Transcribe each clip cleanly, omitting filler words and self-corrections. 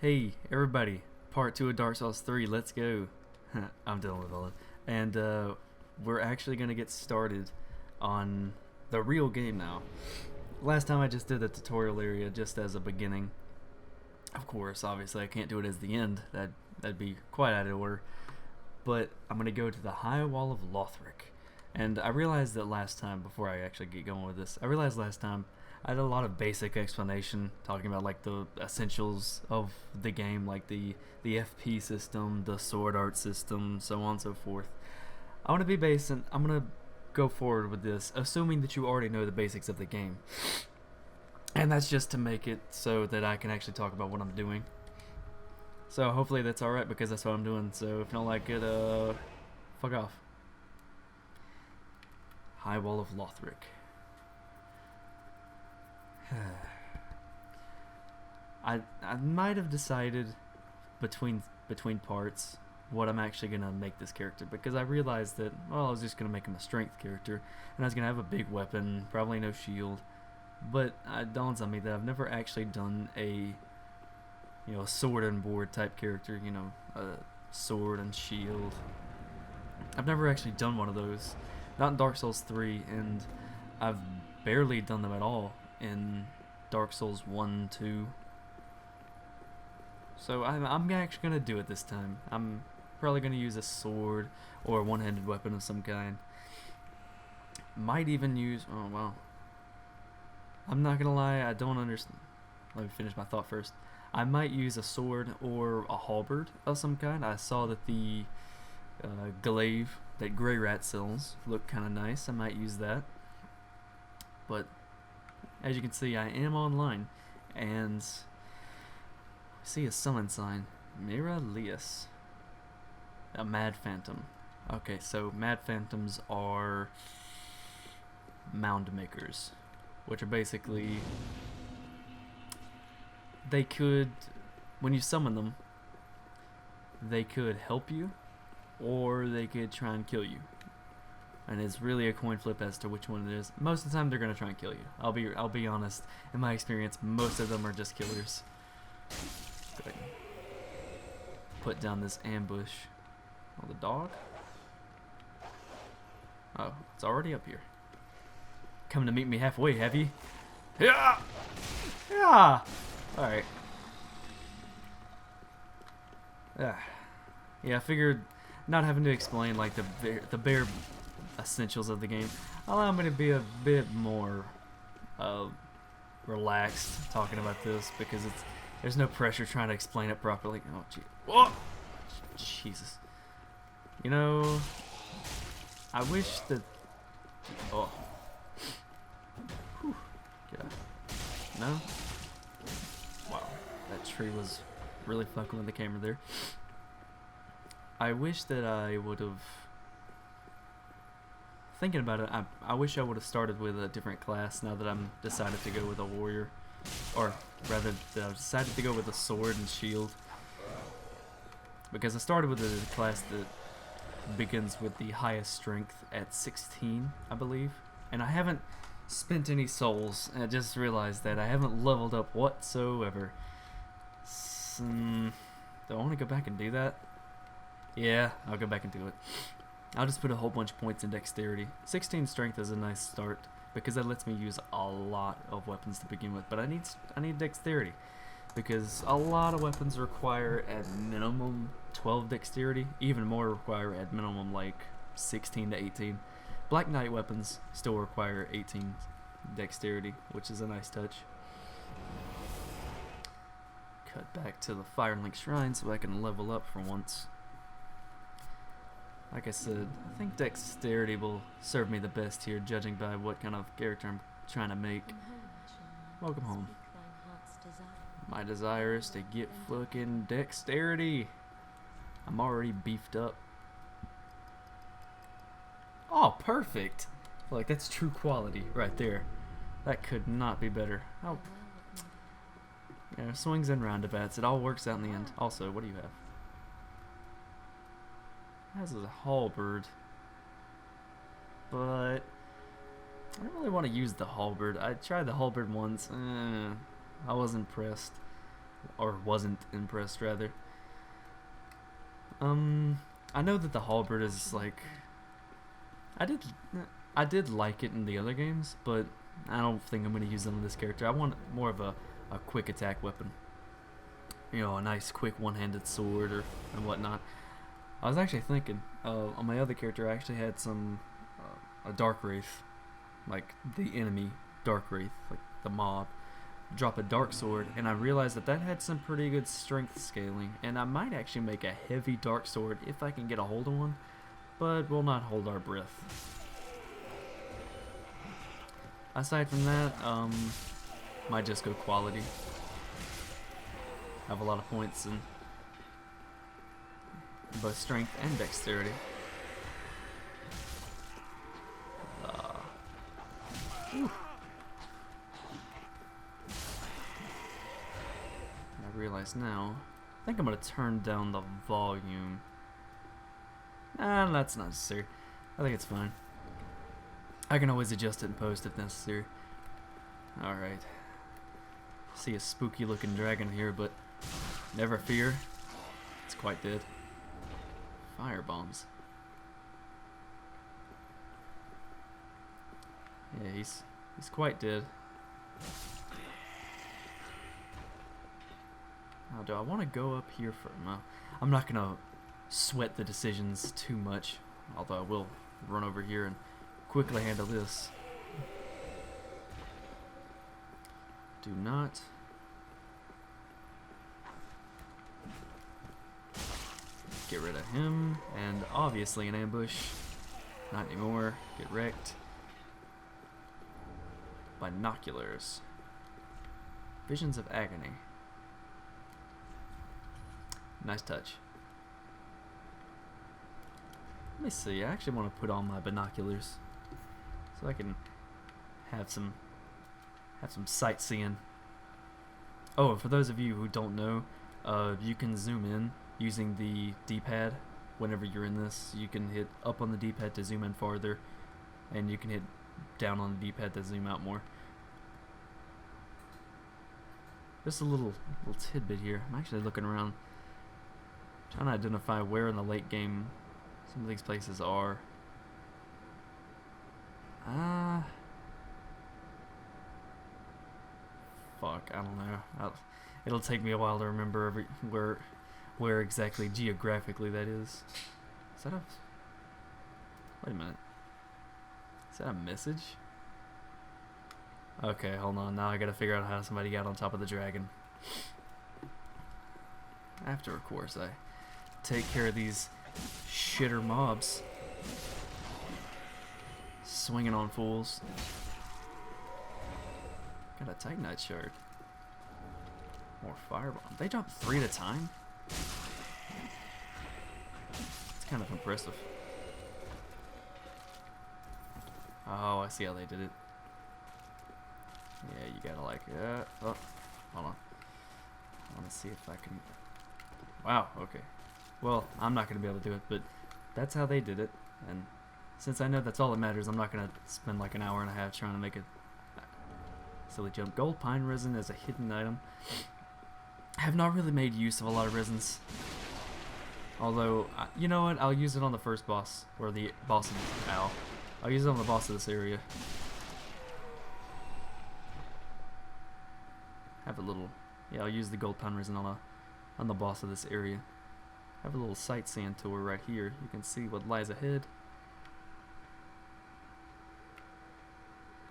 Hey, everybody, part 2 of Dark Souls 3, let's go. I'm DylanTheVillyn, and we're actually going to get started on the real game now. Last time I just did the tutorial area just as a beginning. Of course, obviously I can't do it as the end, that'd be quite out of order. But I'm going to go to the High Wall of Lothric. And I realized that last time, before I actually get going with this, I realized last time I had a lot of basic explanation talking about like the essentials of the game, like the FP system, the sword art system, so on and so forth. I want to be basic. I'm going to go forward with this, assuming that you already know the basics of the game. And that's just to make it so that I can actually talk about what I'm doing. So hopefully that's alright, because that's what I'm doing. So if you don't like it, fuck off. High Wall of Lothric. I might have decided between parts what I'm actually gonna make this character, because I realized that, well, I was just gonna make him a strength character and I was gonna have a big weapon, probably no shield. But it dawns on me that I've never actually done a a sword and board type character, a sword and shield. I've never actually done one of those. Not in Dark Souls 3, and I've barely done them at all in Dark Souls 1, 2. So I'm actually going to do it this time. I'm probably going to use a sword or a one-handed weapon of some kind. Might even use... oh, wow. I'm not going to lie, I don't understand. Let me finish my thought first. I might use a sword or a halberd of some kind. I saw that the glaive that Grey Rat sells looked kind of nice. I might use that. But as you can see, I am online, and I see a summon sign. Mira Lias. A Mad Phantom. Okay, so Mad Phantoms are mound makers, which are basically... they could, when you summon them, they could help you, or they could try and kill you. And it's really a coin flip as to which one it is. Most of the time they're gonna try and kill you. I'll be honest. In my experience, most of them are just killers. Go ahead. Put down this ambush. Oh, the dog? Oh, it's already up here. Coming to meet me halfway, have you? Yeah! Yeah! Alright. Yeah, I figured not having to explain like the bare essentials of the game allow me to be a bit more relaxed talking about this, because there's no pressure trying to explain it properly. Oh, gee. Whoa! Jesus. I wish that... oh. Whew. Get out. No? Wow. That tree was really fucking with the camera there. I wish that I would have... thinking about it, I wish I would have started with a different class now that I'm decided to go with a warrior. Or rather, that I've decided to go with a sword and shield. Because I started with a class that begins with the highest strength at 16, I believe. And I haven't spent any souls. I just realized that I haven't leveled up whatsoever. Do I want to go back and do that? Yeah, I'll go back and do it. I'll just put a whole bunch of points in dexterity. 16 strength is a nice start, because that lets me use a lot of weapons to begin with. But I need dexterity, because a lot of weapons require at minimum 12 dexterity. Even more require at minimum like 16 to 18. Black Knight weapons still require 18 dexterity, which is a nice touch. Cut back to the Firelink Shrine so I can level up for once. Like I said, I think dexterity will serve me the best here, judging by what kind of character I'm trying to make. Welcome home. My desire is to get fucking dexterity. I'm already beefed up. Oh, perfect! Like, that's true quality right there. That could not be better. Oh. Yeah, swings and roundabouts. It all works out in the end. Also, what do you have? Has a halberd, but I don't really want to use the halberd. I tried the halberd once. I was impressed. or wasn't impressed rather. I know that the halberd is like, I did like it in the other games, but I don't think I'm going to use them in this character. I want more of a quick attack weapon. You know, a nice quick one-handed sword and whatnot. I was actually thinking, on my other character I actually had some, a Dark Wraith, like the enemy Dark Wraith, like the mob, drop a dark sword, and I realized that had some pretty good strength scaling, and I might actually make a heavy dark sword if I can get a hold of one, but we'll not hold our breath. Aside from that, might just go quality. Have a lot of points in both strength and dexterity. I realize now, I think I'm going to turn down the volume. Nah, that's not necessary. I think it's fine. I can always adjust it in post if necessary. Alright. See a spooky looking dragon here, but never fear. It's quite dead. Fire bombs. Yeah, he's quite dead. Now, do I want to go up here for... No, I'm not going to sweat the decisions too much. Although I will run over here and quickly handle this. Do not... get rid of him. And obviously an ambush. Not anymore. Get wrecked. Binoculars. Visions of agony. Nice touch. Let me see. I actually want to put on my binoculars so I can have some sightseeing. Oh, and for those of you who don't know, you can zoom in using the D-pad. Whenever you're in this, you can hit up on the D-pad to zoom in farther, and you can hit down on the D-pad to zoom out more. Just a little tidbit here. I'm actually looking around, trying to identify where in the late game some of these places are. Fuck, I don't know. It'll take me a while to remember where exactly geographically that is. Is that a... Wait a minute. Is that a message? Okay, hold on. Now I gotta figure out how somebody got on top of the dragon. After, of course, I take care of these shitter mobs. Swinging on fools. Got a Titanite shard. More firebomb. They drop 3 at a time? It's kind of impressive. Oh, I see how they did it. Yeah, you gotta like... oh, hold on. I want to see if I can... Wow, okay. Well, I'm not going to be able to do it, but that's how they did it. And since I know that's all that matters, I'm not going to spend like an hour and a half trying to make a silly jump. Gold pine resin is a hidden item. I have not really made use of a lot of resins. Although, you know what? I'll use it on the first boss, or the boss of... Ow. I'll use it on the boss of this area. Have a little... Yeah, I'll use the gold pine resin on the boss of this area. Have a little sightseeing tour right here. You can see what lies ahead.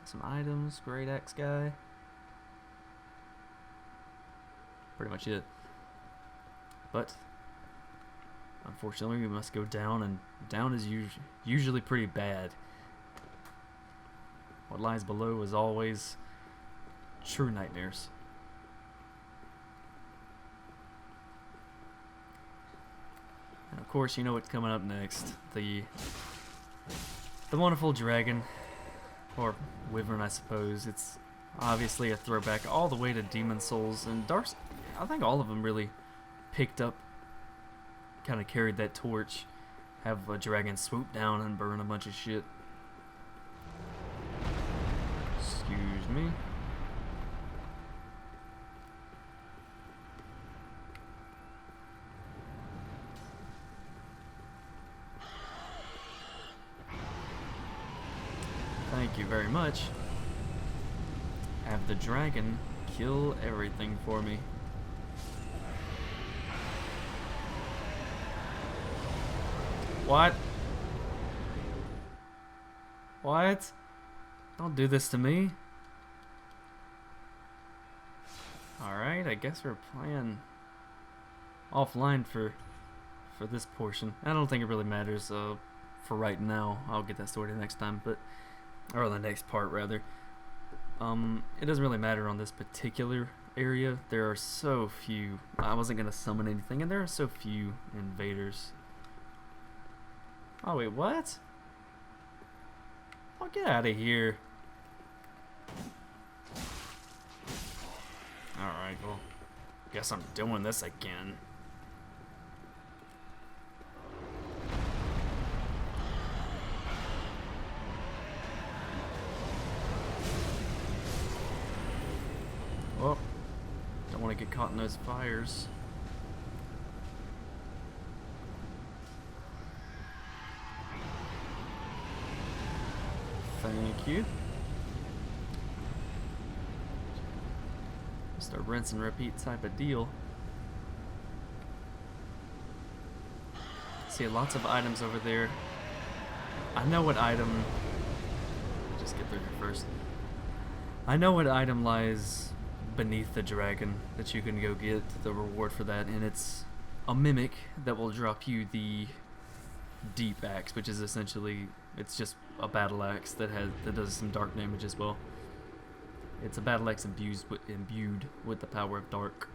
Some items. Great axe guy. Pretty much it. But unfortunately we must go down, and down is usually pretty bad. What lies below is always true nightmares. And of course, you know what's coming up next. The wonderful dragon, or wyvern, I suppose. It's obviously a throwback all the way to Demon Souls, and Dark. I think all of them really picked up, kind of carried that torch. Have a dragon swoop down and burn a bunch of shit. Excuse me. you very much. Have the dragon kill everything for me. What? What? Don't do this to me. Alright, I guess we're playing offline for this portion. I don't think it really matters for right now. I'll get that sorted next time, but or the next part rather. It doesn't really matter on this particular area. There are so few. I wasn't gonna summon anything, and there are so few invaders. Oh wait, what? Oh, get out of here. Alright, well, guess I'm doing this again. Well, don't want to get caught in those fires. Thank you. Just a rinse and repeat type of deal. See, lots of items over there. I know what item. Just get through here first. I know what item lies beneath the dragon that you can go get the reward for that, and it's a mimic that will drop you the deep axe, which is essentially it's just a battle axe that does some dark damage as well. It's a battle axe imbued with the power of dark,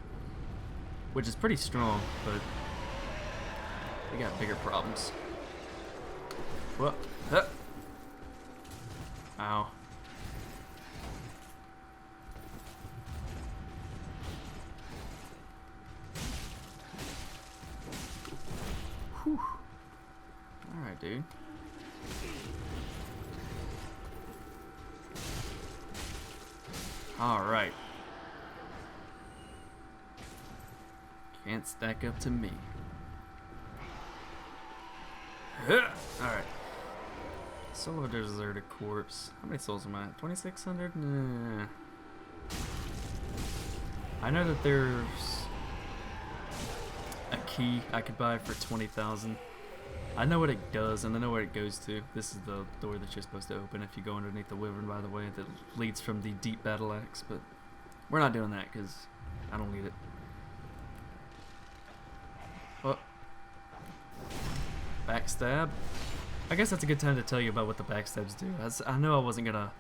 which is pretty strong, but we got bigger problems. Whoa. Huh. Ow. Whew. Alright, dude. Alright. Can't stack up to me. Alright. Solo deserted corpse. How many souls am I at? 2,600? Nah. I know that there's a key I could buy for 20,000. I know what it does, and I know where it goes to. This is the door that you're supposed to open if you go underneath the wyvern, by the way, that leads from the deep battle axe, but we're not doing that because I don't need it. Oh. Backstab. I guess that's a good time to tell you about what the backstabs do. I know I wasn't gonna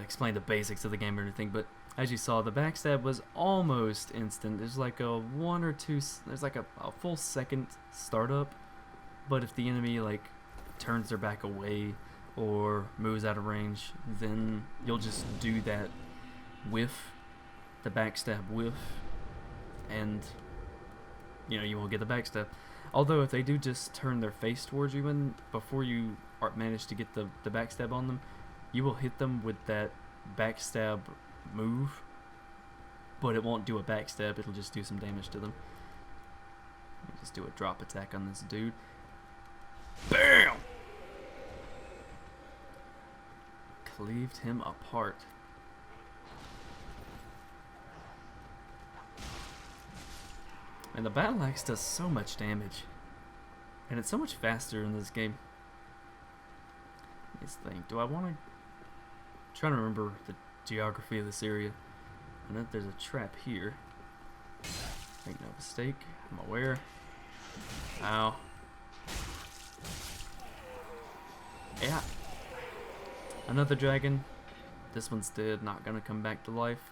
explain the basics of the game or anything, but as you saw, the backstab was almost instant. There's like a there's like a full second startup. But if the enemy like turns their back away or moves out of range, then you'll just do that whiff, the backstab whiff, and you know you won't get the backstab. Although if they do just turn their face towards you and before you manage to get the backstab on them, you will hit them with that backstab move, but it won't do a backstab, it'll just do some damage to them. Let me just do a drop attack on this dude. BAM! Cleaved him apart. And the battle axe does so much damage. And it's so much faster in this game. Let's think. Do I want to... trying to remember the geography of this area. I know that there's a trap here. Make no mistake. I'm aware. Ow. Yeah. Another dragon. This one's dead, not gonna come back to life.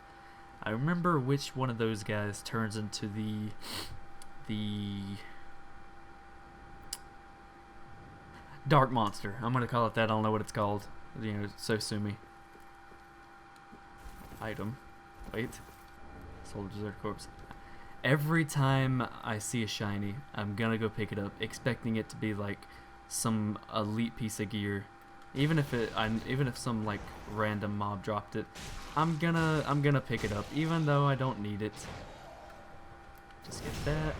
I remember which one of those guys turns into the dark monster. I'm gonna call it that. I don't know what it's called. You know, so sue me. Item. Wait. Soul Desert Corpse. Every time I see a shiny, I'm gonna go pick it up, expecting it to be like some elite piece of gear. Even if some like random mob dropped it, I'm gonna pick it up, even though I don't need it. Just get that.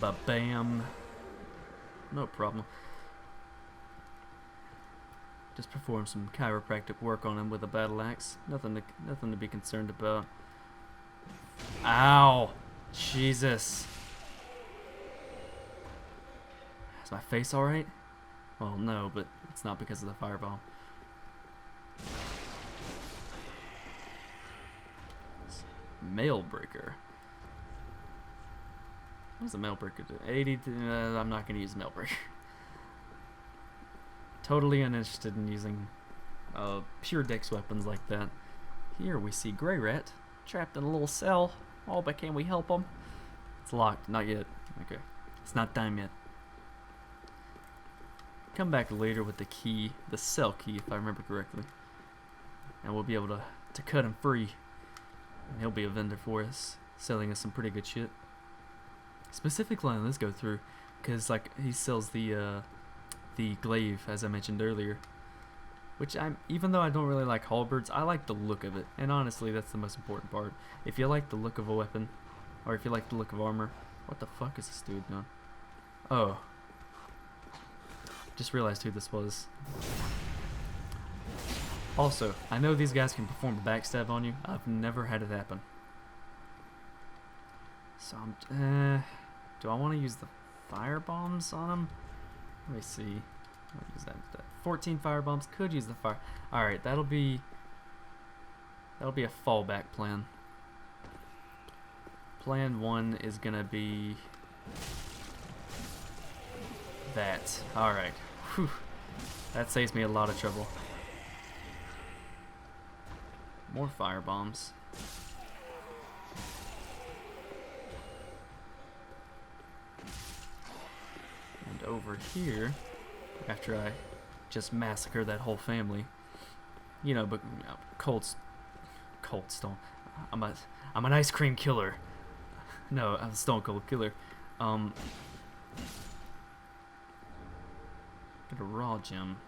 Ba-bam. No problem. Just perform some chiropractic work on him with a battle axe. Nothing to be concerned about. Ow! Jesus. Is my face alright? Well, no, but it's not because of the fireball. Mail breaker. What does a mail breaker do? 80 to, I'm not going to use mail breaker. Totally uninterested in using pure dex weapons like that. Here we see Grey Rat trapped in a little cell. Oh, but can we help him? It's locked. Not yet. Okay. It's not time yet. Come back later with the key, the cell key, if I remember correctly. And we'll be able to cut him free. And he'll be a vendor for us, selling us some pretty good shit. Specifically on this go through, because like he sells the glaive, as I mentioned earlier. Which even though I don't really like halberds, I like the look of it. And honestly, that's the most important part. If you like the look of a weapon, or if you like the look of armor, what the fuck is this dude doing? Oh. Just realized who this was. Also, I know these guys can perform a backstab on you. I've never had it happen. So do I want to use the fire bombs on them? Let me see. I'll use that. 14 fire bombs. Could use the fire. All right, that'll be a fallback plan. Plan 1 is gonna be that. All right. Whew. That saves me a lot of trouble. More fire bombs. And over here, after I just massacre that whole family, you know, but Cold Stone. I'm an ice cream killer. No, I'm a Stone Cold Killer. Get a raw gem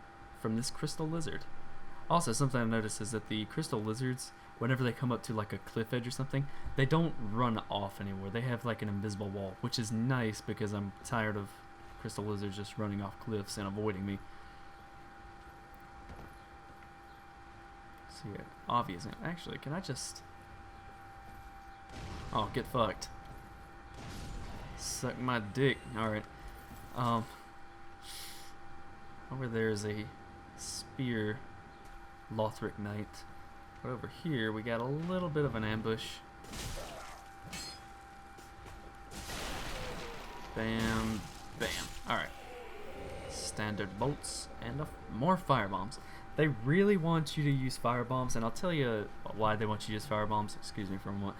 from this crystal lizard. Also, something I've noticed is that the crystal lizards, whenever they come up to like a cliff edge or something, they don't run off anymore. They have like an invisible wall, which is nice because I'm tired of crystal lizards just running off cliffs and avoiding me. See, obvious. Actually, can I just... Oh, get fucked. Suck my dick. Alright. Over there is a spear Lothric Knight. But over here we got a little bit of an ambush. Bam, bam. Alright. Standard bolts and more fire bombs. They really want you to use fire bombs, and I'll tell you why they want you to use fire bombs. Excuse me for a moment.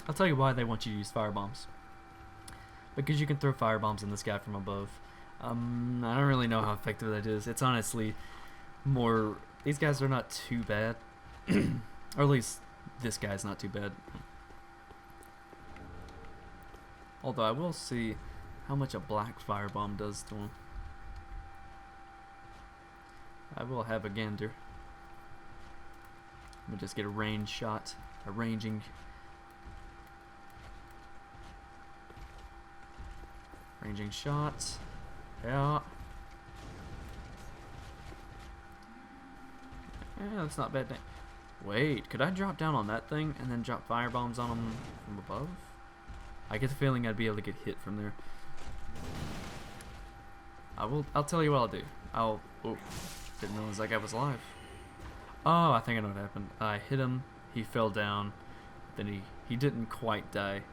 I'll tell you why they want you to use fire bombs. Because you can throw fire bombs in this guy from above. I don't really know how effective that is. It's honestly more... These guys are not too bad. Or at least this guy's not too bad. Although I will see how much a black firebomb does to him. I will have a gander. Let me just get a range shot. A ranging shot. Yeah. Yeah, that's not bad. Wait, could I drop down on that thing and then drop fire bombs on them from above? I get the feeling I'd be able to get hit from there. I'll tell you what I'll do. Oh, didn't realize that guy was alive. Oh, I think I know what happened. I hit him, he fell down, then he didn't quite die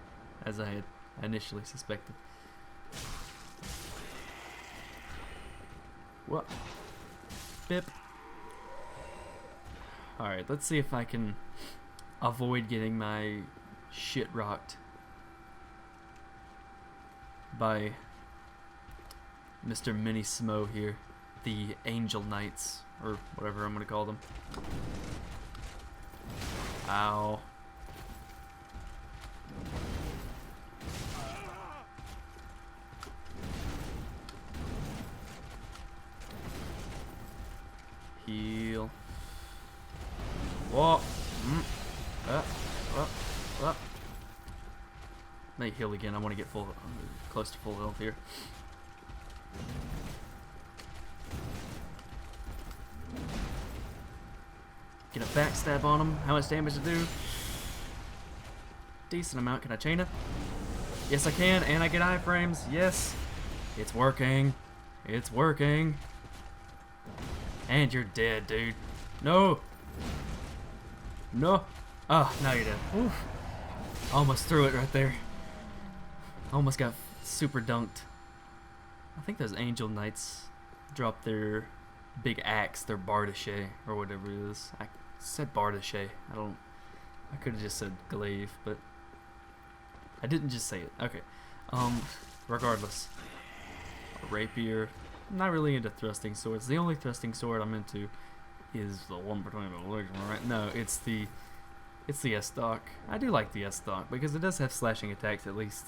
as I had initially suspected. What? Bip. Alright, let's see if I can avoid getting my shit rocked by Mr. Mini Smo here. The Angel Knights, or whatever I'm gonna call them. Ow. Heal. Whoa. May heal again. I want to get close to full health here. Get a backstab on him. How much damage to do? Decent amount. Can I chain it? Yes, I can. And I get iframes. Yes. It's working. It's working. And you're dead, dude. No. No. Oh, now you're dead. Oof. Almost threw it right there. Almost got super dunked. I think those Angel Knights drop their big axe, their Bardachet, or whatever it is. I said Bardachet. I could have just said glaive, but I didn't just say it. Okay. Regardless. A rapier. I'm not really into thrusting swords. The only thrusting sword I'm into is the one between the legs, right? No, it's the S-Stock. I do like the S-Stock because it does have slashing attacks at least.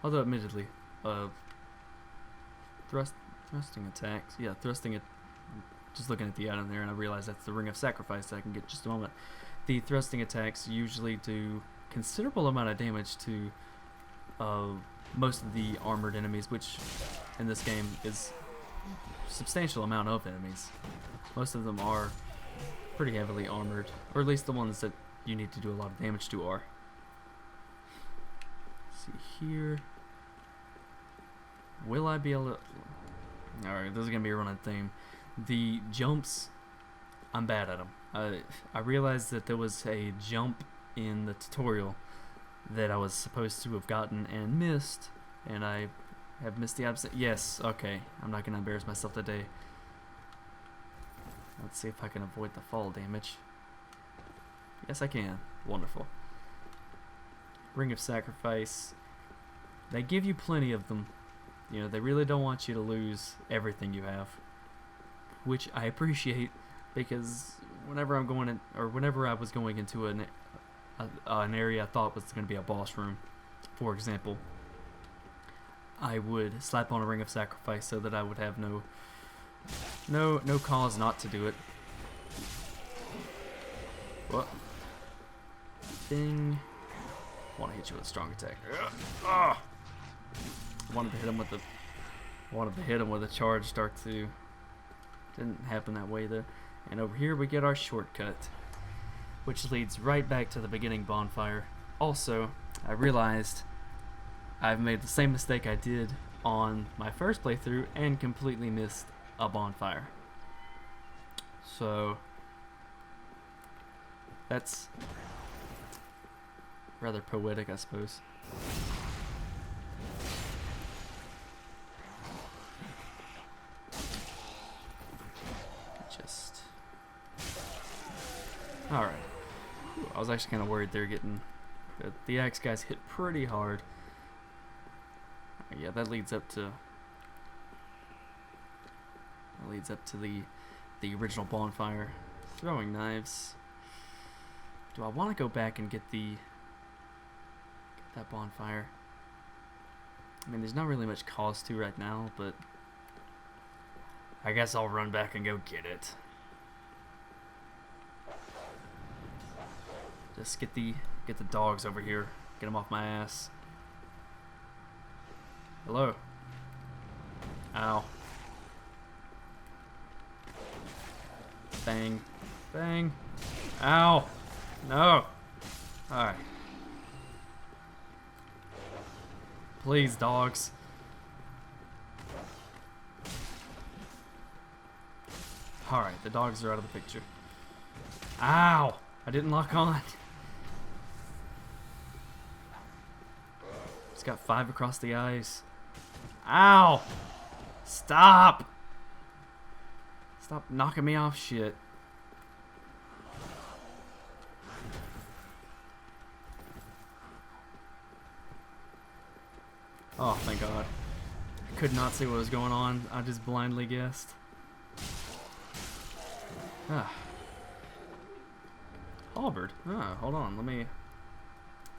Although admittedly, thrusting attacks. Yeah, thrusting it. Just looking at the item there, and I realize that's the Ring of Sacrifice that I can get just a moment. The thrusting attacks usually do considerable amount of damage to most of the armored enemies, which in this game is a substantial amount of enemies. Most of them are pretty heavily armored, or at least the ones that you need to do a lot of damage to are. Let's see here. Will I be able to... Alright, this is going to be a running theme. The jumps, I'm bad at them. I realized that there was a jump in the tutorial that I was supposed to have gotten and missed, and I have missed the absent. Yes, okay. I'm not going to embarrass myself today. Let's see if I can avoid the fall damage. Yes, I can. Wonderful. Ring of Sacrifice. They give you plenty of them. You know, they really don't want you to lose everything you have, which I appreciate, because whenever I'm going in, or whenever I was going into an area I thought was going to be a boss room, for example, I would slap on a Ring of Sacrifice so that I would have no cause not to do it. What? Thing. Want to hit you with a strong attack. Wanted to hit him with a charge start to. Didn't happen that way though. And over here we get our shortcut, which leads right back to the beginning bonfire. Also, I realized I've made the same mistake I did on my first playthrough and completely missed a bonfire. So that's rather poetic, I suppose. Alright. I was actually kind of worried they're getting... The axe guys hit pretty hard. Yeah, that leads up to... the original bonfire. Throwing knives. Do I want to go back and get that bonfire? I mean, there's not really much cause to right now, but I guess I'll run back and go get it. Just get the dogs over here. Get them off my ass. Hello. Ow. Bang. Bang. Ow. No. Alright. Please, dogs. Alright, the dogs are out of the picture. Ow! I didn't lock on. Just got 5 across the eyes. Ow! Stop! Stop knocking me off shit. Oh, thank God. I could not see what was going on. I just blindly guessed. Ah. Halberd. Ah, hold on. Let me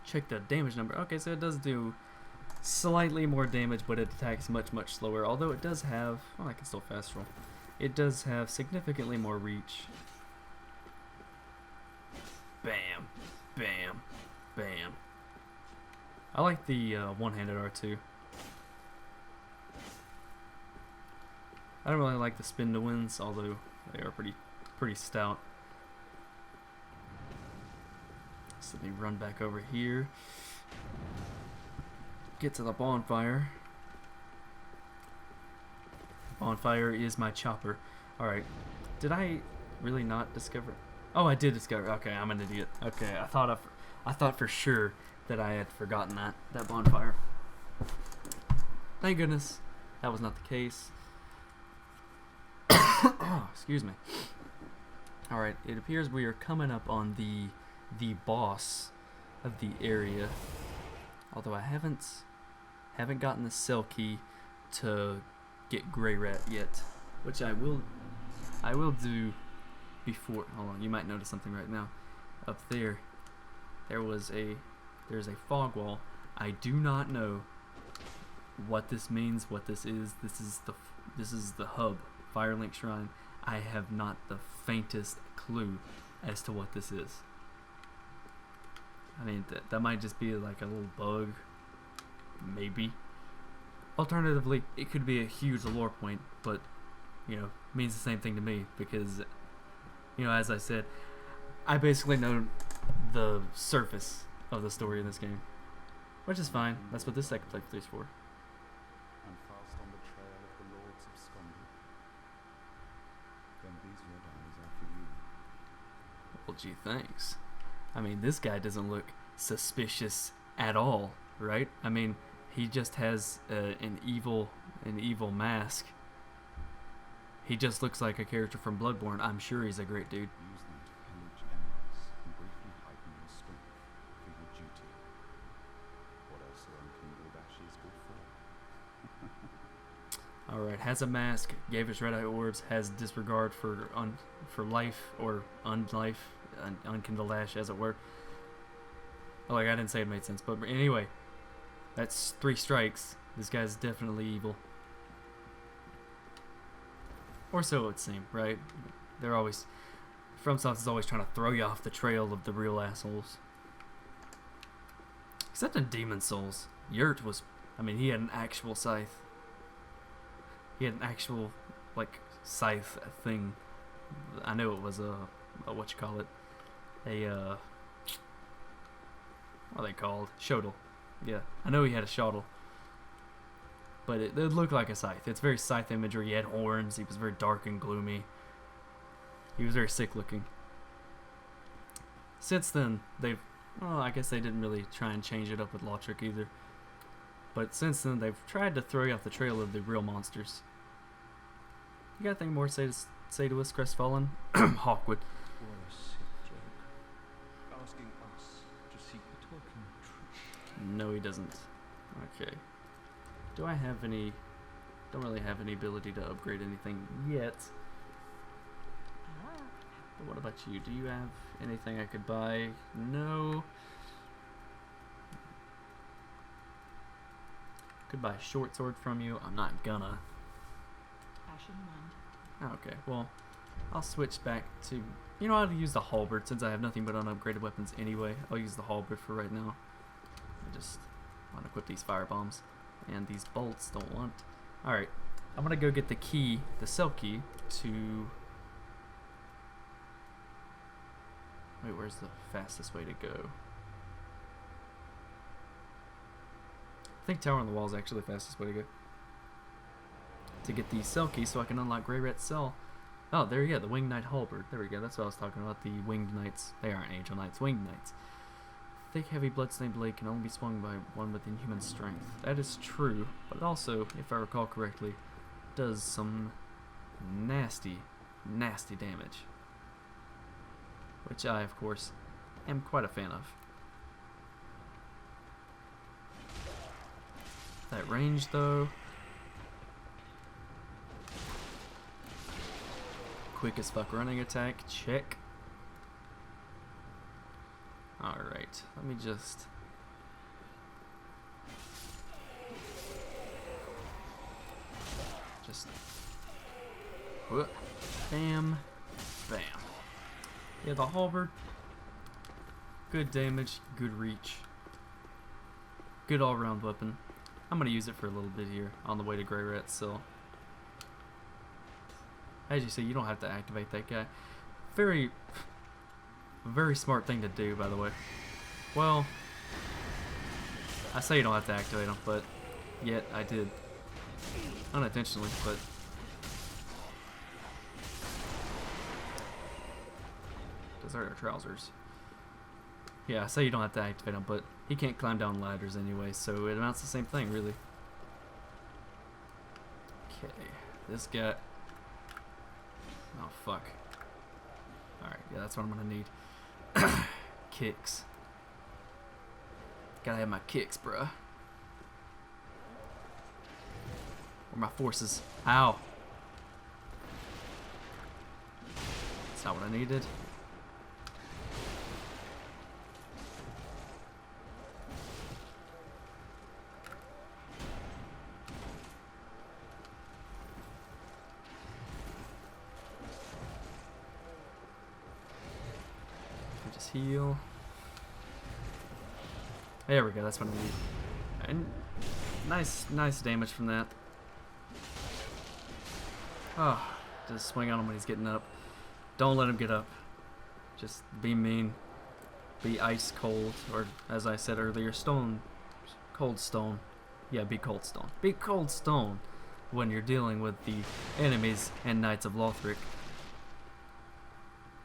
check the damage number. Okay, so it does do slightly more damage, but it attacks much, much slower. Although it does have... Oh, I can still fast roll. It does have significantly more reach. Bam. Bam. Bam. I like the one-handed R2. I don't really like the spin to wins, although They are pretty stout. So let me run back over here. Get to the bonfire. Bonfire is my chopper. Alright. Did I really not discover? Oh, I did discover. Okay, I'm an idiot. Okay, I thought for sure that I had forgotten that bonfire. Thank goodness that was not the case. Excuse me. Alright, it appears we are coming up on the boss of the area. Although I haven't gotten the cell key to get Grey Rat yet, which I will do before. Hold on, you might notice something right now. Up there, there's a fog wall. I do not know what this means, what this is. This is the hub, Firelink Shrine. I have not the faintest clue as to what this is. I mean, that might just be like a little bug, maybe. Alternatively, it could be a huge lore point, but, you know, means the same thing to me because, you know, as I said, I basically know the surface of the story in this game, which is fine. That's what this second playthrough is for. And fast on the trail of the Lords of Scondi. Then these red eyes are for you. Well, gee, thanks. I mean, this guy doesn't look suspicious at all, right? I mean, he just has an evil mask. He just looks like a character from Bloodborne. I'm sure he's a great dude. Use them to pillage enemies and briefly heighten your strength for your duty. What else around King Urbashi is good for? Alright, has a mask, gave us red eye orbs, has disregard for life or unlife, unkindled ash, as it were. Oh, like, I didn't say it made sense, but anyway, that's 3 strikes. This guy's definitely evil. Or so it would seem, right? FromSoft is always trying to throw you off the trail of the real assholes. Except in Demon Souls, Yurt was, I mean, he had an actual scythe. He had an actual, like, scythe thing. I know it was a what you call it? What are they called? Shodel. Yeah, I know he had a shottle. But it looked like a scythe. It's very scythe imagery. He had horns. He was very dark and gloomy. He was very sick looking. Since then, well, I guess they didn't really try and change it up with Lothric either. But since then, they've tried to throw you off the trail of the real monsters. You got anything more to say to us, Crestfallen? Hawkwood. What a sick joke. Asking us to seek the token of truth. No, he doesn't. Okay. Do I have any... Don't really have any ability to upgrade anything yet. But what about you? Do you have anything I could buy? No. Could buy a short sword from you. I'm not gonna. Okay, well, I'll switch back to... You know, I'll use the halberd since I have nothing but unupgraded weapons anyway. I'll use the halberd for right now. I just want to equip these fire bombs. And these bolts don't want. Alright, I'm gonna go get the key, the cell key, to... Wait, where's the fastest way to go? I think Tower on the Wall is actually the fastest way to go. To get the cell key so I can unlock Grey Rat's cell. Oh, there you go, the Winged Knight Halberd. There we go, that's what I was talking about, the Winged Knights. They aren't Angel Knights, Winged Knights. Thick, heavy, bloodstained blade can only be swung by one with inhuman strength. That is true, but also, if I recall correctly, does some nasty, nasty damage. Which I, of course, am quite a fan of. That range, though. Quick as fuck running attack, check. Alright, let me just... Whoop. Bam. Bam. Yeah, the halberd. Good damage, good reach. Good all-round weapon. I'm gonna use it for a little bit here on the way to Grey Rat's cell. As you see, you don't have to activate that guy. Very, very smart thing to do, by the way. Well, I say you don't have to activate them, but yet I did. Unintentionally, but... Those are their trousers. Yeah, I say you don't have to activate them, but he can't climb down ladders anyway, so it amounts to the same thing, really. Okay, this guy... Oh, fuck. Alright, yeah, that's what I'm gonna need. Kicks. Gotta have my kicks, bruh. Where my forces? Ow! That's not what I needed. Just heal. There we go, that's what I need. And nice damage from that. Oh, just swing on him when he's getting up. Don't let him get up. Just be mean. Be ice cold, or as I said earlier, cold stone. Yeah, be cold stone. Be cold stone when you're dealing with the enemies and Knights of Lothric.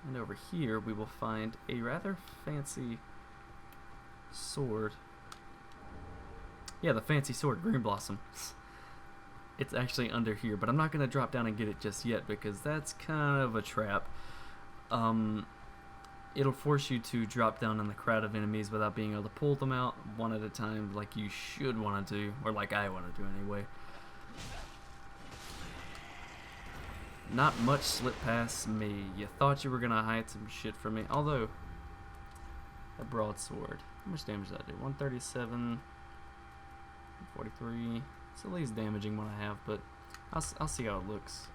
And over here we will find a rather fancy sword. Yeah, the fancy sword, Green Blossom. It's actually under here, but I'm not going to drop down and get it just yet because that's kind of a trap. It'll force you to drop down in the crowd of enemies without being able to pull them out one at a time like you should want to do, or like I want to do anyway. Not much slip past me. You thought you were going to hide some shit from me, although a broadsword. How much damage did that do? 137, 43. It's the least damaging one I have, but I'll see how it looks.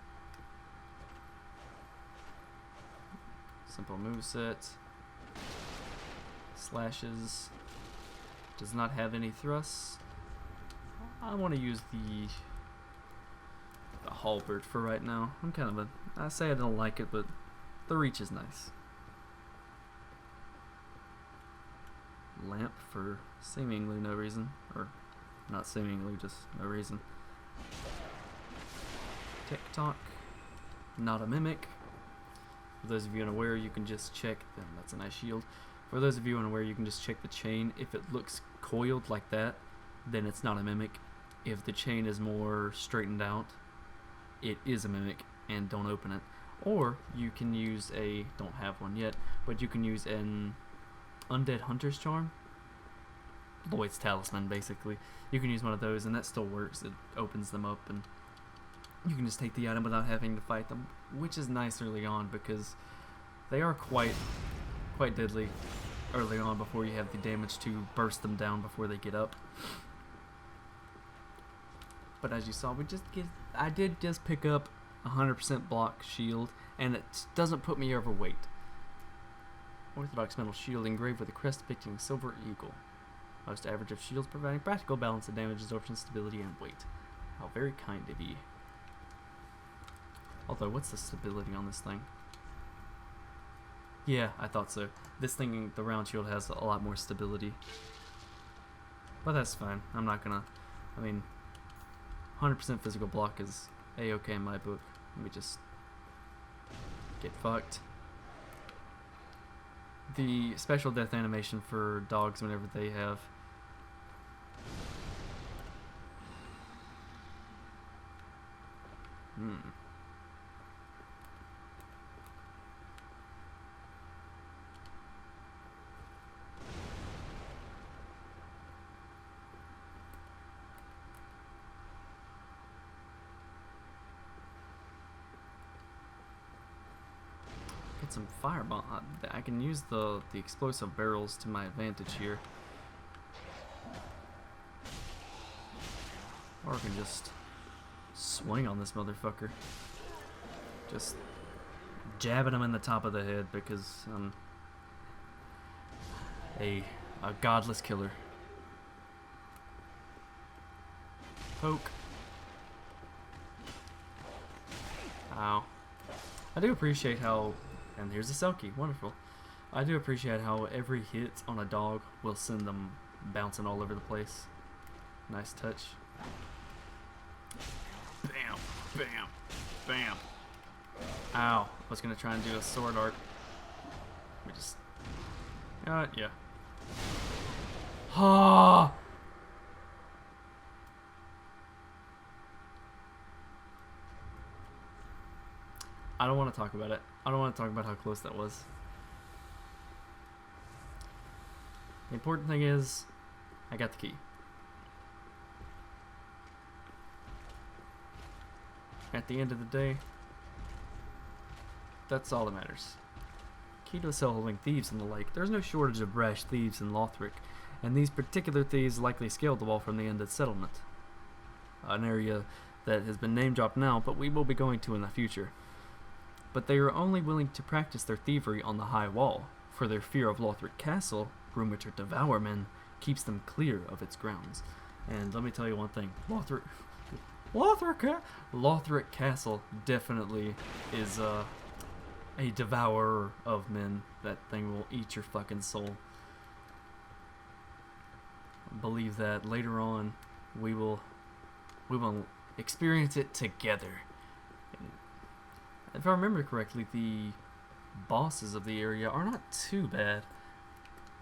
Simple moveset. Slashes. Does not have any thrusts. I want to use the halberd for right now. I'm kind of I say I don't like it, but the reach is nice. Lamp for seemingly no reason, or not seemingly, just no reason. TikTok, not a mimic. For those of you unaware, you can just check them. That's a nice shield. For those of you unaware, you can just check the chain. If it looks coiled like that, then it's not a mimic. If the chain is more straightened out, it is a mimic, and don't open it. Or you can use a, don't have one yet, but you can use an Undead Hunter's Charm. Lloyd's Talisman, basically. You can use one of those, and that still works. It opens them up, and you can just take the item without having to fight them, which is nice early on because they are quite deadly early on before you have the damage to burst them down before they get up. But as you saw, I did just pick up 100% block shield, and it doesn't put me overweight. Orthodox metal shield engraved with a crest depicting silver eagle. Most average of shields, providing practical balance of damage, absorption, stability, and weight. How very kind of you. Although, what's the stability on this thing? Yeah, I thought so. This thing, the round shield, has a lot more stability. But that's fine. I'm not gonna... I mean, 100% physical block is a-okay in my book. Let me just get fucked. The special death animation for dogs whenever they have... Get some firebomb. I can use the explosive barrels to my advantage here. Or I can just swing on this motherfucker. Just jabbing him in the top of the head because I'm a godless killer. Poke. Ow. I do appreciate how, and here's a Selkie, wonderful. I do appreciate how every hit on a dog will send them bouncing all over the place. Nice touch. Bam, bam, bam. Ow, I was gonna try and do a sword art. We just, you know what? Yeah. Ah! I don't want to talk about it. I don't want to talk about how close that was. The important thing is, I got the key. At the end of the day, that's all that matters. Key to a cell holding thieves in the lake. There's no shortage of brash thieves in Lothric, and these particular thieves likely scaled the wall from the ended settlement. An area that has been name dropped now, but we will be going to in the future. But they are only willing to practice their thievery on the high wall, for their fear of Lothric Castle, rumored to devour men, keeps them clear of its grounds. And let me tell you one thing, Lothric Castle definitely is a devourer of men. That thing will eat your fucking soul. Believe that later on we will experience it together. If I remember correctly, the bosses of the area are not too bad.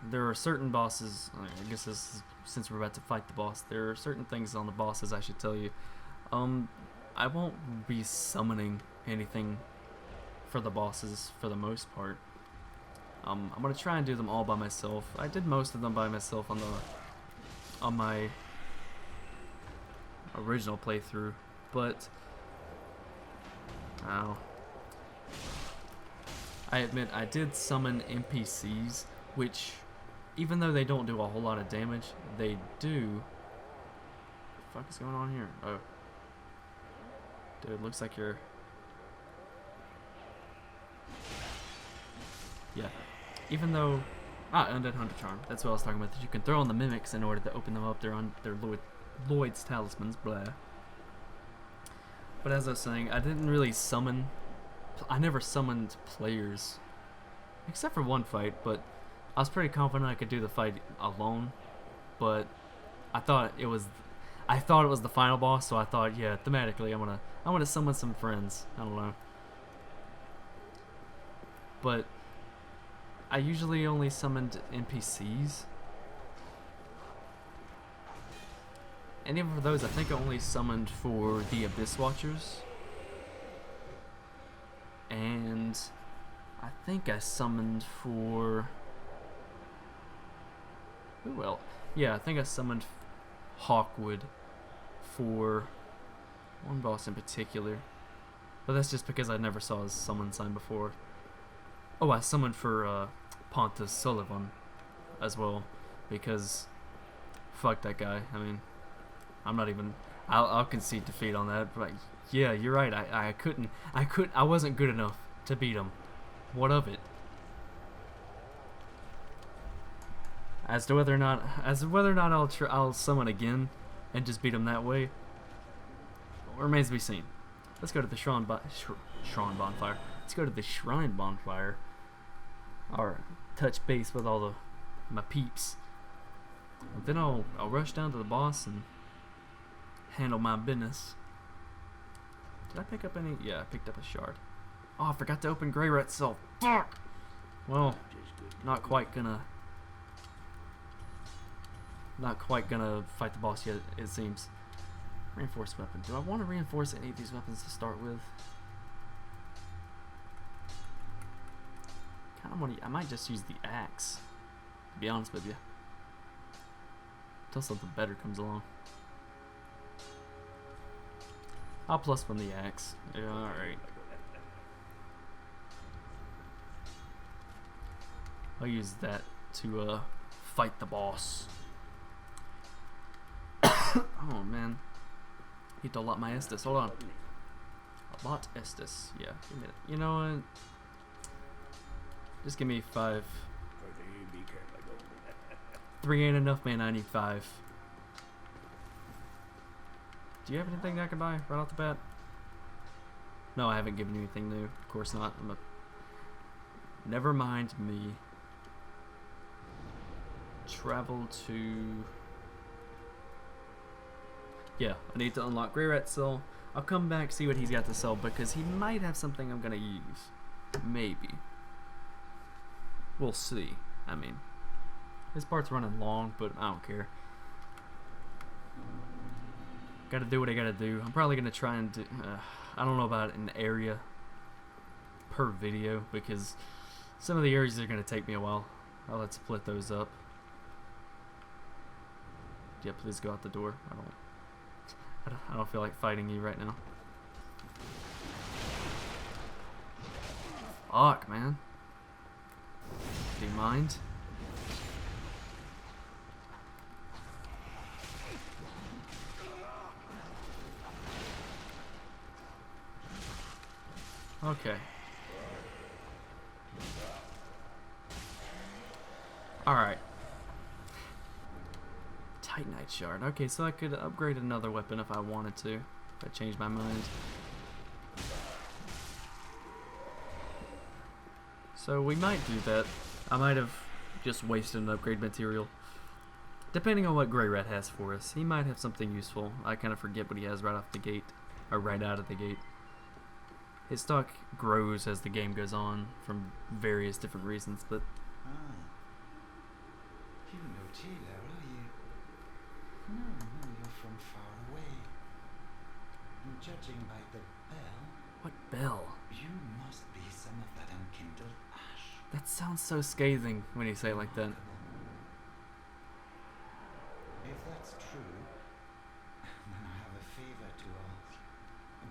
There are certain bosses, I guess this is, since we're about to fight the boss, there are certain things on the bosses I should tell you. I won't be summoning anything for the bosses for the most part. I'm gonna try and do them all by myself. I did most of them by myself on my original playthrough, but I admit I did summon NPCs, which, even though they don't do a whole lot of damage, they do. What the fuck is going on here? Oh. Dude, looks like you're... Yeah. Even though... Undead Hunter Charm. That's what I was talking about. That you can throw on the mimics in order to open them up. They're on their Lloyd's talismans, blah. But as I was saying, I didn't really summon... I never summoned players. Except for one fight, but I was pretty confident I could do the fight alone. But I thought it was the final boss, so I thought, yeah, thematically I'm gonna summon some friends. I don't know. But I usually only summoned NPCs. And even for those, I think I only summoned for the Abyss Watchers. And I think I summoned for... Ooh, well, yeah, I think I summoned Hawkwood for one boss in particular. But that's just because I never saw his summon sign before. Oh, I summoned for Pontus Sullivan as well, because fuck that guy. I mean, I'm not even... I'll concede defeat on that, but yeah, you're right. I wasn't good enough to beat him. What of it? As to whether or not I'll summon again and just beat him that way, remains to be seen. Let's go to the Shrine Bonfire. Let's go to the Shrine Bonfire. Or touch base with all my peeps. And then I'll rush down to the boss and handle my business. Did I pick up any? Yeah, I picked up a shard. Oh, I forgot to open Grey Rat's Soul. Fuck! Well, not quite gonna fight the boss yet, it seems. Reinforced weapon. Do I want to reinforce any of these weapons to start with? I might just use the axe, to be honest with you. Until something better comes along. I'll plus from the axe. Yeah, alright. I'll use that to fight the boss. Oh man. Need to allot my Estus. Hold on. Allot Estus. Yeah, give me that. You know what? Just give me 5. 3 ain't enough, man. I need 5. Do you have anything I can buy right off the bat? No, I haven't given you anything new. Of course not. Never mind me. Travel to... Yeah, I need to unlock Grey Rat's cell. I'll come back, see what he's got to sell, because he might have something I'm gonna use. Maybe. We'll see. I mean, this part's running long, but I don't care. Gotta do what I gotta do. I'm probably gonna try and do... I don't know about an area per video, because some of the areas are gonna take me a while. I'll have to split those up. Yeah, please go out the door. I don't feel like fighting you right now. Fuck, man. Do you mind? Okay. Alright. Titanite shard. Okay, so I could upgrade another weapon if I wanted to. If I changed my mind. So we might do that. I might have just wasted an upgrade material. Depending on what Grey Rat has for us. He might have something useful. I kind of forget what he has right off the gate. Or right out of the gate. His stock grows as the game goes on from various different reasons, but... Ah. You know Taylor, are you? No, you're from far away. And judging by the bell... What bell? You must be some of that unkindled ash. That sounds so scathing when you say it like that. If that's true, then I have a favor to ask.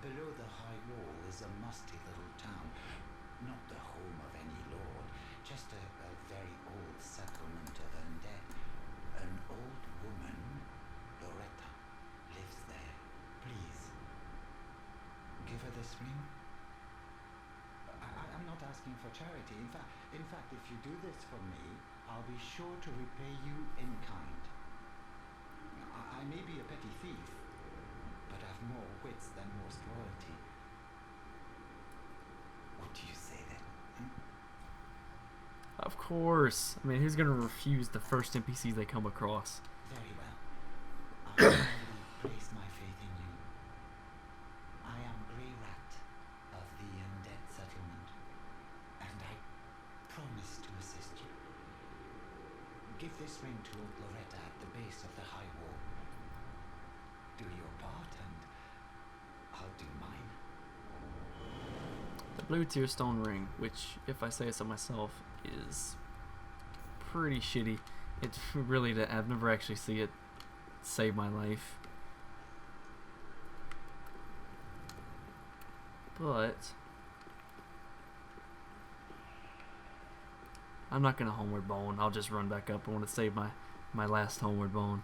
Below the high wall is a musty little town. Not the home of any lord, just a very old settlement of undead. An old woman, Loretta, lives there. Please, give her this ring. I'm not asking for charity. In fact, if you do this for me, I'll be sure to repay you in kind. I may be a petty thief, but I've more wits than most royalty. What do you say then? Of course. I mean, who's gonna refuse the first NPC they come across? Very well. I only place my faith in you. I am Grey Rat of the undead settlement, and I promise to assist you. Give this ring to old Loretta at the base of the high wall. Do your part, and I'll do mine. The blue tear stone ring, which, if I say so myself, is pretty shitty. It's really, I've never actually seen it save my life. But I'm not gonna homeward bone. I'll just run back up. I want to save my last homeward bone.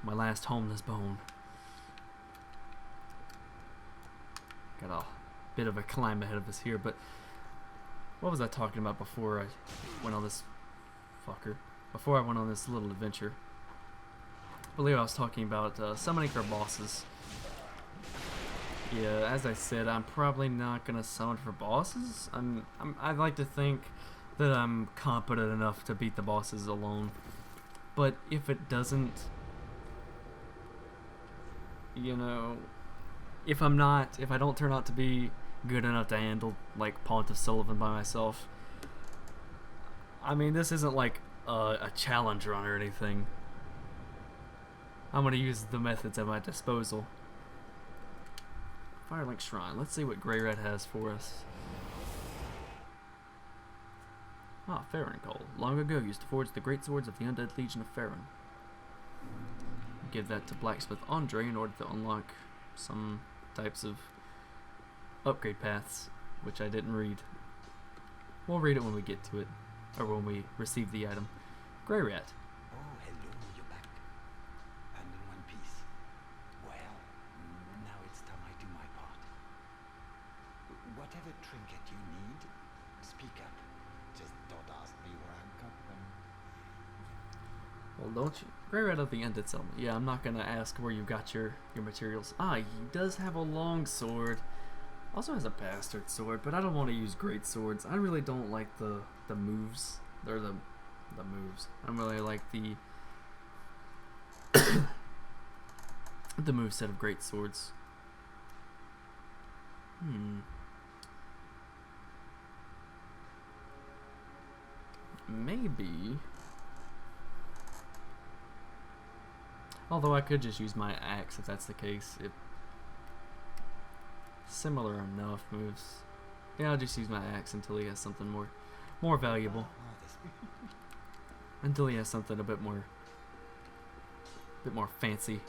My last homeless bone. Got a bit of a climb ahead of us here, but what was I talking about before I went on this fucker? Before I went on this little adventure. I believe I was talking about summoning for bosses. Yeah, as I said, I'm probably not gonna summon for bosses. I'd like to think that I'm competent enough to beat the bosses alone. But if it doesn't, you know, if I don't turn out to be good enough to handle like Pontiff Sullivan by myself, I mean, this isn't like a challenge run or anything. I'm gonna use the methods at my disposal. Firelink Shrine. Let's see what Grey Rat has for us. Ah, Farron Coal. Long ago used to forge the great swords of the undead legion of Farron. Give that to blacksmith Andre in order to unlock some types of upgrade paths, which I didn't read. We'll read it when we get to it, or when we receive the item. Grey Rat. Oh, hello, you're back. And in one piece. Well, now it's time I do my part. Whatever trinket you need, speak up. Just don't ask me where I got them. Well, don't you? Grey Rat of the Undead Settlement. Yeah, I'm not gonna ask where you got your materials. Ah, he does have a long sword. Also has a bastard sword, but I don't want to use great swords. I really don't like the moves. They're the moves. I don't really like the the moveset of great swords. Maybe. Although I could just use my axe if that's the case. Similar enough moves. Yeah, I'll just use my axe until he has something more valuable. Until he has something a bit more fancy.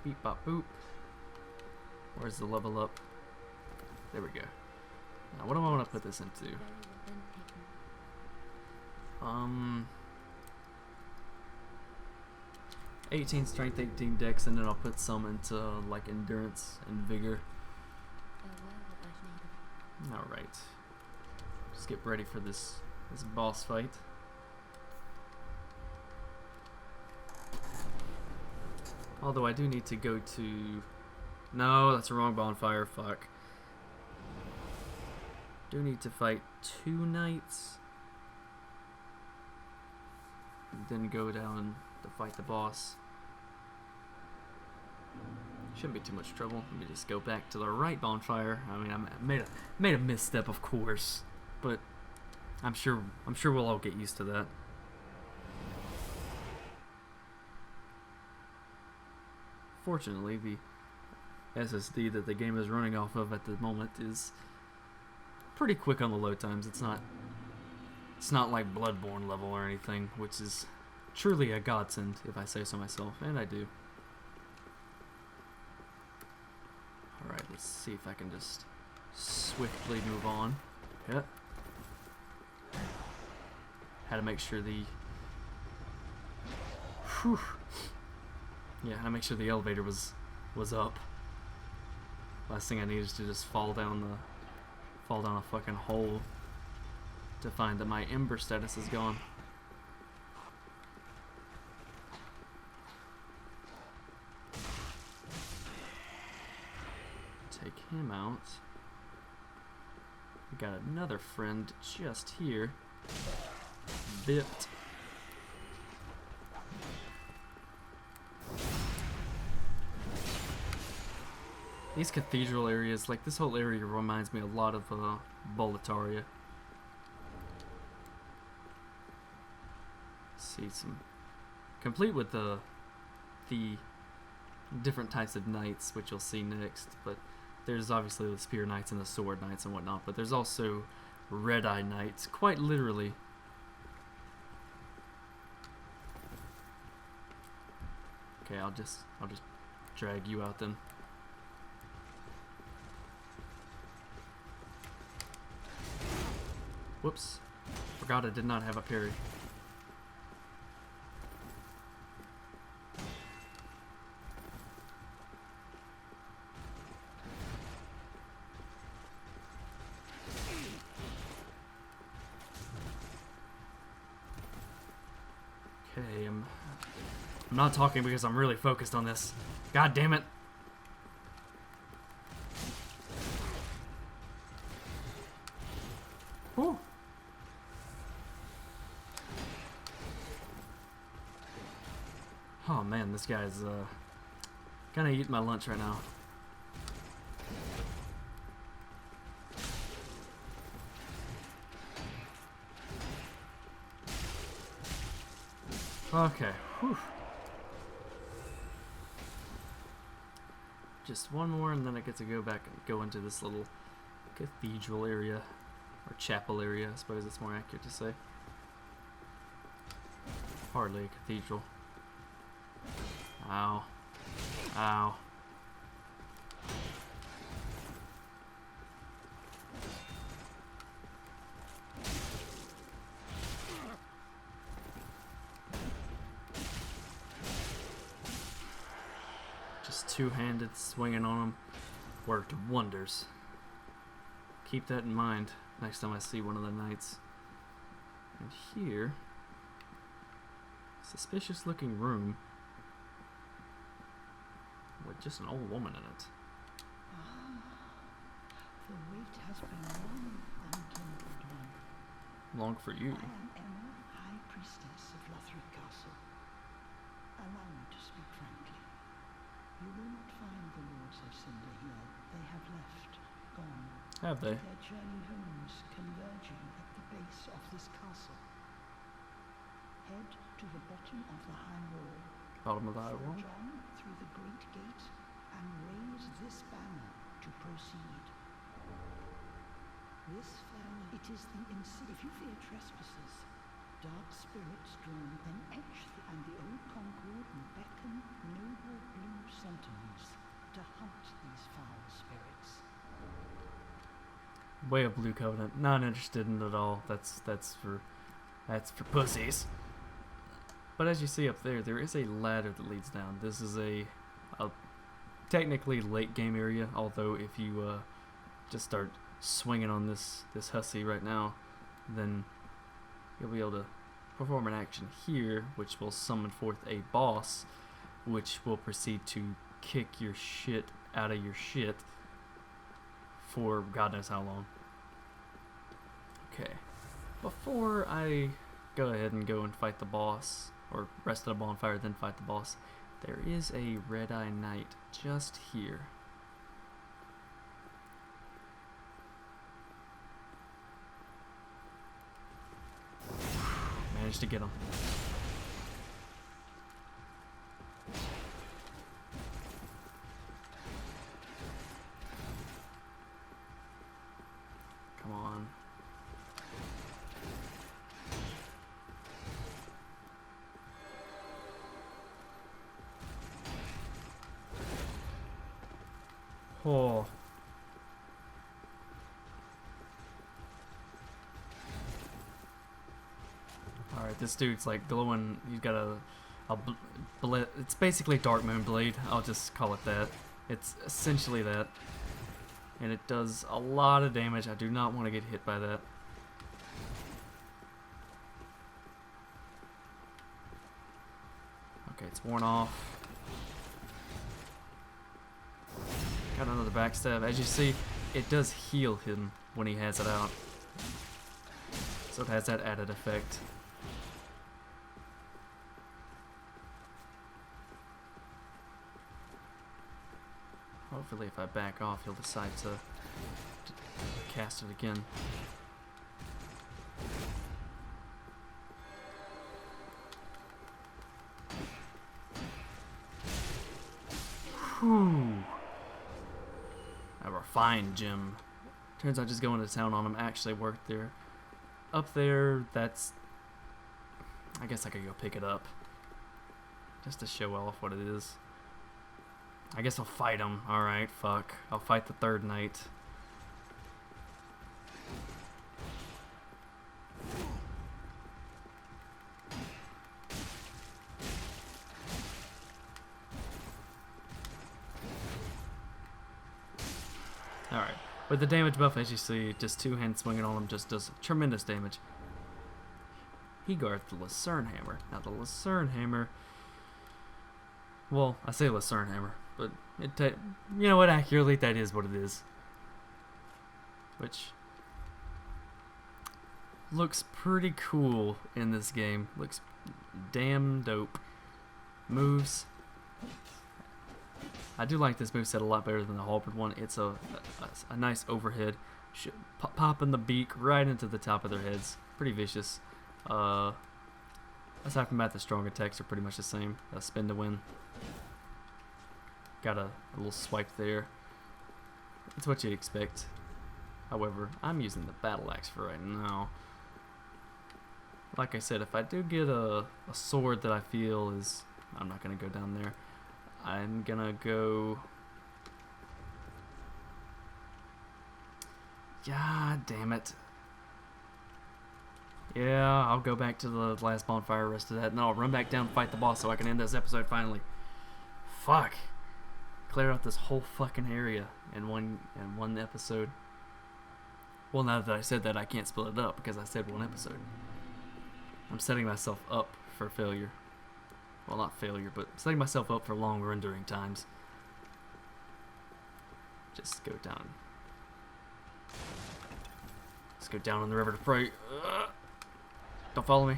Beep bop boop. Where's the level up? There we go. Now what do I want to put this into? 18 strength, 18 dex, and then I'll put some into like endurance and vigor. Alright. Just get ready for this boss fight. Although I do need to go to... No, that's the wrong bonfire, fuck. Do need to fight 2 knights. And then go down to fight the boss. Shouldn't be too much trouble. Let me just go back to the right bonfire. I mean, I made a misstep, of course, but I'm sure we'll all get used to that. Fortunately, the SSD that the game is running off of at the moment is pretty quick on the load times. It's not like Bloodborne level or anything, which is truly a godsend, if I say so myself, and I do. Alright, let's see if I can just swiftly move on. Yep. Had to make sure the... Whew. Yeah, had to make sure the elevator was up. Last thing I need is to just fall down a fucking hole to find that my ember status is gone. Take him out. We got another friend just here. Bipped. These cathedral areas, like this whole area, reminds me a lot of Boletaria. See some, complete with the different types of knights, which you'll see next. But there's obviously the spear knights and the sword knights and whatnot. But there's also red-eye knights, quite literally. Okay, I'll just drag you out then. Whoops. Forgot I did not have a parry. Okay, I'm not talking because I'm really focused on this. God damn it. Whew. Oh man, this guy's kind of eating my lunch right now. Okay. Whew. Just one more and then I get to go back and go into this little cathedral area, or chapel area, I suppose it's more accurate to say. Hardly a cathedral. Ow. Ow. Just two-handed swinging on them worked wonders. Keep that in mind next time I see one of the knights. And here, suspicious looking room with just an old woman in it. The wait has been long, Anakin Old-Man. Long for you. I am Emma, High Priestess of Lothric Castle. Allow me to speak frankly. You will not find the Lords of Cinder here. They have left, gone. Have they? Their journey homes converging at the base of this castle. Head to the bottom of the high wall. Bottom of the high wall? Forge on through the great gate and raise this banner to proceed. This fell, it is the if you fear trespassers, dark spirits drawn, then etch and the old Concord will beckon noble blue sentinels to hunt these foul spirits. Way of Blue Covenant. Not interested in it at all. That's for pussies. But as you see up there, there is a ladder that leads down. This is a technically late game area, although if you just start swinging on this hussy right now, then you'll be able to perform an action here, which will summon forth a boss, which will proceed to kick your shit out of your shit for God knows how long. Okay, before I go ahead and go and fight the boss, or rest of the bonfire, then fight the boss, there is a red-eye knight just here. Managed to get him. Come on. Oh. Alright, this dude's like glowing. He's got it's basically Dark Moon Blade. I'll just call it that. It's essentially that. And it does a lot of damage. I do not want to get hit by that. Okay, it's worn off. Got another backstab. As you see, it does heal him when he has it out. So it has that added effect. Hopefully if I back off, he'll decide to cast it again. Whew. A refined gem. Turns out just going to town on him actually worked there. Up there, that's... I guess I could go pick it up. Just to show off what it is. I guess I'll fight him. Alright, fuck. I'll fight the third knight. Alright. With the damage buff, as you see, just two hands swinging on him just does tremendous damage. He guards the Lucerne Hammer. Now the Lucerne Hammer... Well, I say Lucerne Hammer, but you know what, accurately, that is what it is. Which looks pretty cool in this game. Looks damn dope. Moves. I do like this moveset a lot better than the halberd one. It's a nice overhead. Popping the beak right into the top of their heads. Pretty vicious. Aside from that, the strong attacks are pretty much the same. Spin to win. Got a little swipe there. It's what you'd expect. However, I'm using the battle axe for right now. Like I said, if I do get a sword that I feel is... I'm not going to go down there. I'm going to go... God damn it. Yeah, I'll go back to the last bonfire, rest of that, and then I'll run back down and fight the boss so I can end this episode finally. Fuck. Clear out this whole fucking area in one episode. Well, now that I said that, I can't split it up because I said one episode. I'm setting myself up for failure. Well, not failure, but setting myself up for long rendering times. Just go down. Let's go down in the river to pray. Don't follow me.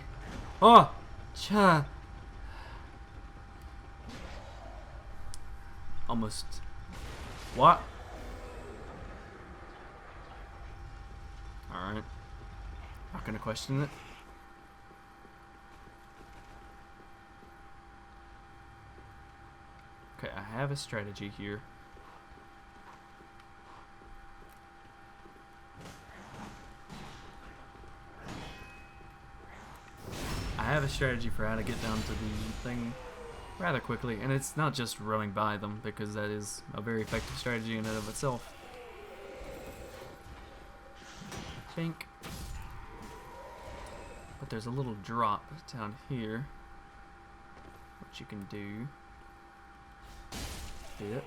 Oh! Cha! Almost. What? Alright. Not gonna question it. Okay, I have a strategy here. I have a strategy for how to get down to the thing rather quickly, and it's not just running by them, because that is a very effective strategy in and of itself. I think. But there's a little drop down here, which you can do. Yep.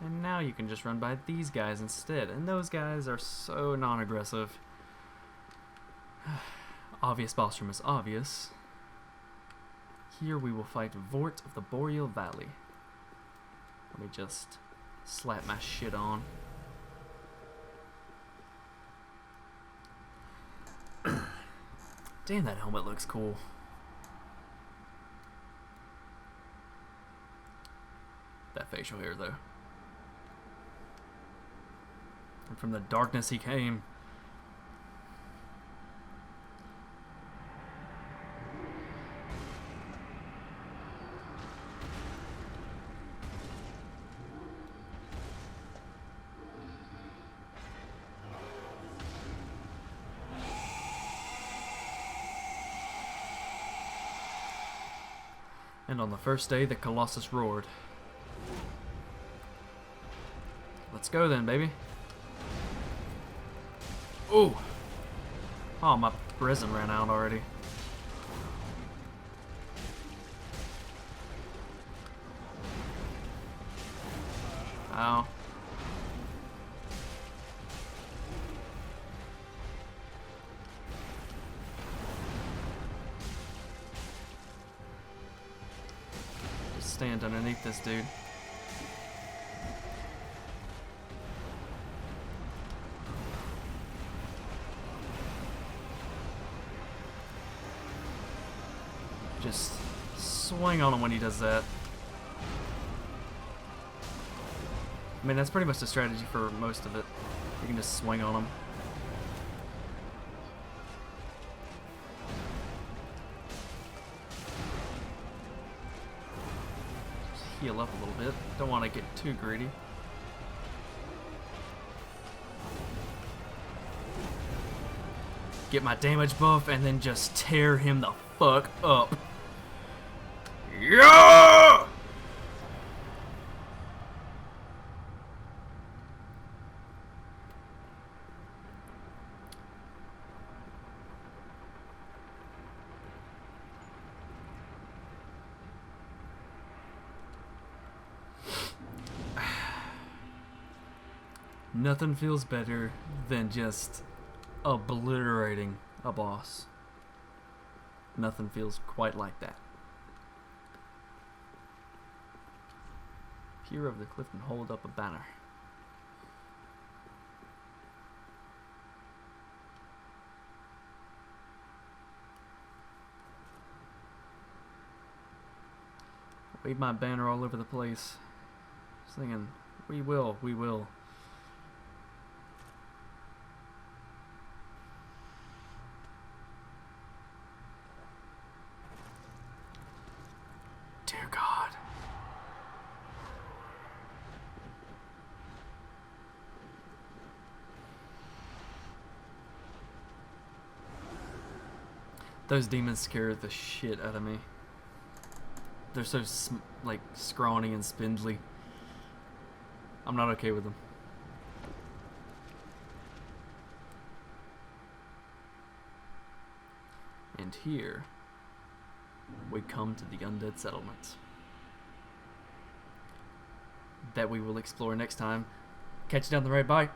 And now you can just run by these guys instead, and those guys are so non-aggressive. Obvious boss room is obvious. Here we will fight Vort of the Boreal Valley. Let me just slap my shit on. Damn, that helmet looks cool. That facial hair, though. And from the darkness he came. And on the first day, the Colossus roared. Let's go then, baby. Ooh! Oh, my resin ran out already. Ow. Just stand underneath this dude. Just swing on him when he does that. I mean, that's pretty much the strategy for most of it. You can just swing on him. Just heal up a little bit. Don't want to get too greedy. Get my damage buff and then just tear him the fuck up. Yeah! Nothing feels better than just obliterating a boss. Nothing feels quite like that. Peer over the cliff and hold up a banner. Wave my banner all over the place, singing, "We will, we will." Dear God. Those demons scare the shit out of me. They're so like scrawny and spindly. I'm not okay with them. And here we come to the undead settlement that we will explore next time. Catch you down the road. Bye.